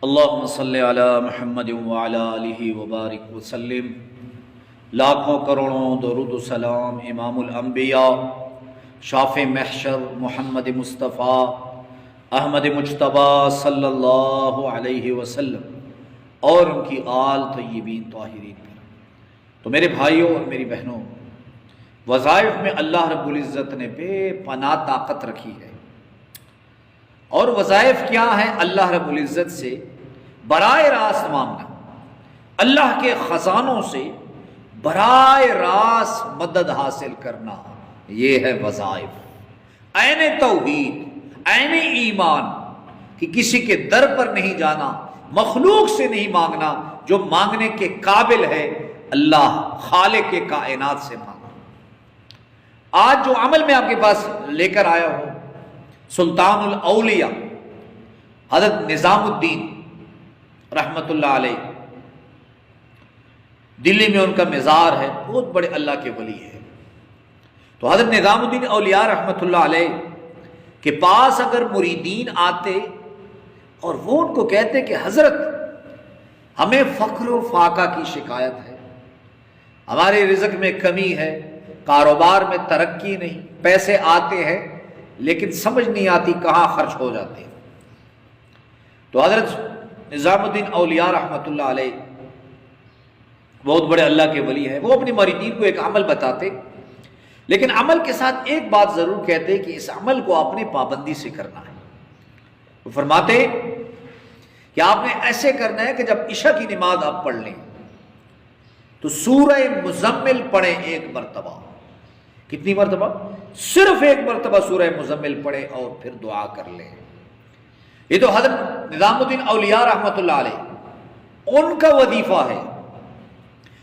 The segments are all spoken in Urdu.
اللہم صلی علی محمد وعلی آلہ وبارک وسلم۔ لاکھوں کروڑوں درود و سلام امام الانبیاء شافع محشر محمد مصطفیٰ احمد مجتبیٰ صلی اللہ علیہ وسلم اور ان کی آل طیبین طاہرین پر۔ تو میرے بھائیوں اور میری بہنوں، وظائف میں اللہ رب العزت نے بے پناہ طاقت رکھی ہے، اور وظائف کیا ہیں؟ اللہ رب العزت سے براہ راست مانگنا، اللہ کے خزانوں سے براہ راست مدد حاصل کرنا، یہ ہے وظائف۔ عین توحید، عین ایمان، کہ کسی کے در پر نہیں جانا، مخلوق سے نہیں مانگنا، جو مانگنے کے قابل ہے اللہ خالق کے کائنات سے مانگنا۔ آج جو عمل میں آپ کے پاس لے کر آیا ہوں، سلطان الاولیاء حضرت نظام الدین رحمت اللہ علیہ، دلی میں ان کا مزار ہے، بہت بڑے اللہ کے ولی ہے۔ تو حضرت نظام الدین اولیاء رحمت اللہ علیہ کے پاس اگر مریدین آتے اور وہ ان کو کہتے کہ حضرت ہمیں فقر و فاقہ کی شکایت ہے، ہمارے رزق میں کمی ہے، کاروبار میں ترقی نہیں، پیسے آتے ہیں لیکن سمجھ نہیں آتی کہاں خرچ ہو جاتے ہیں، تو حضرت نظام الدین اولیاء رحمت اللہ علیہ بہت بڑے اللہ کے ولی ہیں، وہ اپنی مریدین کو ایک عمل بتاتے، لیکن عمل کے ساتھ ایک بات ضرور کہتے کہ اس عمل کو آپ نے پابندی سے کرنا ہے۔ وہ فرماتے کہ آپ نے ایسے کرنا ہے کہ جب عشاء کی نماز آپ پڑھ لیں تو سورہ مزمل پڑھیں ایک مرتبہ۔ کتنی مرتبہ؟ صرف ایک مرتبہ سورہ مزمل پڑھیں اور پھر دعا کر لیں۔ یہ تو حضرت نظام الدین اولیاء رحمت اللہ علیہ ان کا وظیفہ ہے،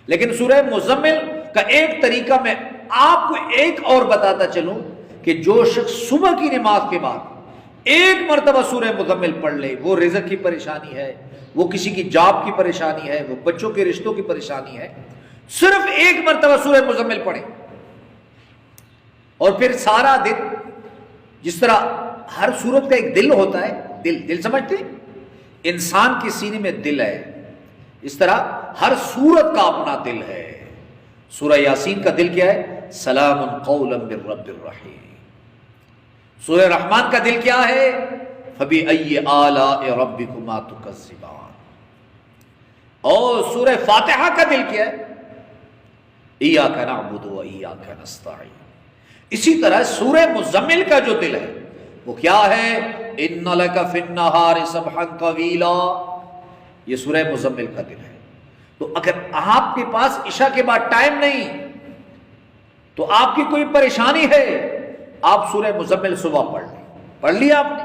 لیکن سورہ مزمل کا ایک طریقہ میں آپ کو ایک اور بتاتا چلوں کہ جو شخص صبح کی نماز کے بعد ایک مرتبہ سورہ مزمل پڑھ لے، وہ رزق کی پریشانی ہے، وہ کسی کی جاب کی پریشانی ہے، وہ بچوں کے رشتوں کی پریشانی ہے، صرف ایک مرتبہ سورہ مزمل پڑھیں، اور پھر سارا دن، جس طرح ہر سورت کا ایک دل ہوتا ہے، دل سمجھتے؟ انسان کے سینے میں دل ہے، اس طرح ہر سورت کا اپنا دل ہے۔ سورہ یاسین کا دل کیا ہے؟ سلام قولا من رب الرحیم۔ سورہ رحمان کا دل کیا ہے؟ فبأي آلاء ربكما تكذبان۔ اور سورہ فاتحہ کا دل کیا ہے؟ ایاک نعبد وایاک نستعین۔ اسی طرح سورہ مزمل کا جو دل ہے وہ کیا ہے؟ ان لک فی النہار سبحا طویلا۔ یہ سورہ مزمل کا دل ہے۔ تو اگر آپ کے پاس عشاء کے بعد ٹائم نہیں تو آپ کی کوئی پریشانی ہے، آپ سورہ مزمل صبح پڑھ لیں، پڑھ لیا آپ نے،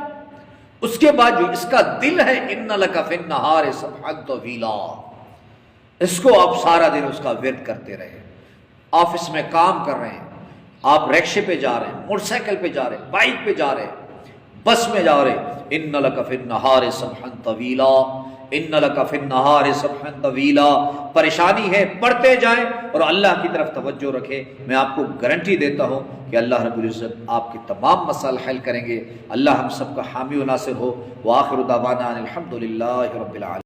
اس کے بعد جو اس کا دل ہے ان لک فی النہار سبحا طویلا، اس کو آپ سارا دن اس کا ورد کرتے رہے۔ آفس میں کام کر رہے ہیں، آپ رکشے پہ جا رہے ہیں، موٹر سائیکل پہ جا رہے ہیں، بائک پہ جا رہے ہیں، بس میں جا رہے ہیں، ان لک فی النہار سبحا طویلا، ان لک فی النہار سبحا طویلا، پریشانی ہے پڑھتے جائیں اور اللہ کی طرف توجہ رکھیں۔ میں آپ کو گارنٹی دیتا ہوں کہ اللہ رب العزت آپ کے تمام مسائل حل کریں گے۔ اللہ ہم سب کا حامی و ناصر ہو۔ وآخر دعوانا ان الحمد للہ رب العالمین۔